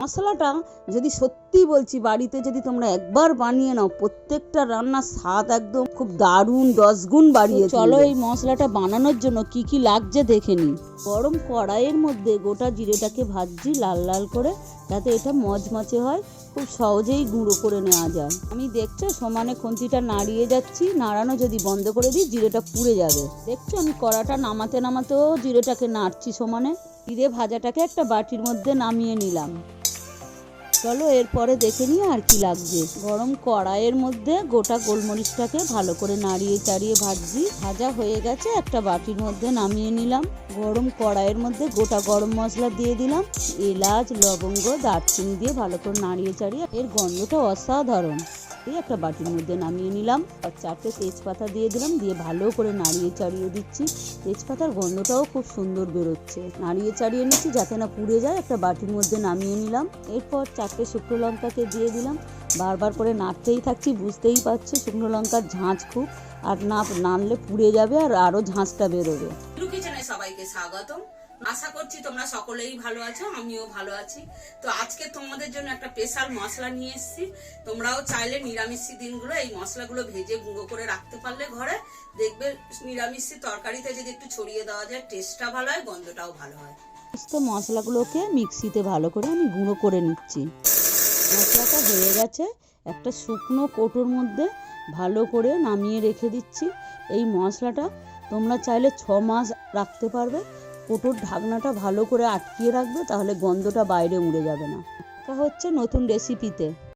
মশলাটা যদি সত্যি বলছি বাড়িতে যদি তোমরা একবার বানিয়ে নাও, প্রত্যেকটা রান্নার স্বাদ একদম খুব দারুণ 10 গুণ বাড়িয়ে দিবে। চলো এই মশলাটা বানানোর জন্য কি কি লাগছে দেখে নিই। গরম কড়াইয়ের মধ্যে গোটা জিরেটাকে ভাজছি লাল লাল করে, যাতে এটা মচমচে হয়, খুব সহজেই গুঁড়ো করে নেওয়া যায়। আমি দেখছো সমানে খুন্তিটা নাড়িয়ে যাচ্ছি, নাড়ানো যদি বন্ধ করে দিই জিরেটা পুড়ে যাবে। দেখছো আমি কড়াটা নামাতে নামাতেও জিরেটাকে নাড়ছি সমানে। জিরে ভাজাটাকে একটা বাটির মধ্যে নামিয়ে নিলাম। চলো এরপরে দেখে নিই আর কি লাগছে। গরম কড়াইয়ের মধ্যে গোটা গোলমরিচটাকে ভালো করে নাড়িয়ে চাড়িয়ে ভাজছি। ভাজা হয়ে গেছে, একটা বাটির মধ্যে নামিয়ে নিলাম। গরম কড়াইয়ের মধ্যে গোটা গরম মশলা দিয়ে দিলাম, এলাচ লবঙ্গ দারচিনি দিয়ে ভালো করে নাড়িয়ে চাড়িয়ে এর গন্ধটা অসাধারণ। একটা বাটির মধ্যে নামিয়ে নিলাম। আর 4টে তেজপাতা দিয়ে দিলাম, দিয়ে ভালো করে নাড়িয়ে চাড়িয়ে দিচ্ছি। তেজপাতার গন্ধটাও খুব সুন্দর বেরোচ্ছে। নাড়িয়ে চাড়িয়ে নিচ্ছি যাতে না পুড়ে যায়। একটা বাটির মধ্যে নামিয়ে নিলাম। এরপর 4টে শুকনো লঙ্কাকে দিয়ে দিলাম। বারবার করে নাড়তেই থাকছি, বুঝতেই পারছো শুকনো লঙ্কার ঝাঁঝ খুব, আর না নাড়লে পুড়ে যাবে আর আরো ঝাঁঝটা বেরোবে। কিচেনে সবাইকে স্বাগতম। আশা করছি তোমরা সকলেই ভালো আছো, আমিও ভালো আছি। তো আজকে তোমাদের জন্য একটা স্পেশাল মশলা নিয়ে এসেছি। তোমরাও চাইলে নিরামিষি দিনগুলো এই মশলাগুলো ভেজে গুঁড়ো করে রাখতে পারলে ঘরে, দেখবে নিরামিষি তরকারিতে যদি একটু ছড়িয়ে দেওয়া যায় টেস্টটা ভালো হয়, গন্ধটাও ভালো হয়। তো মশলাগুলোকে মিক্সিতে ভালো করে আমি গুঁড়ো করে নিচ্ছি। মশলাটা হয়ে গেছে, একটা শুকনো কৌটোর মধ্যে ভালো করে নামিয়ে রেখে দিচ্ছি। এই মশলাটা তোমরা চাইলে 6 মাস রাখতে পারবে। কৌটোর ঢাকনাটা ভালো করে আটকিয়ে রাখবে, তাহলে গন্ধটা বাইরে উড়ে যাবে না। এটা হচ্ছে নতুন রেসিপিতে।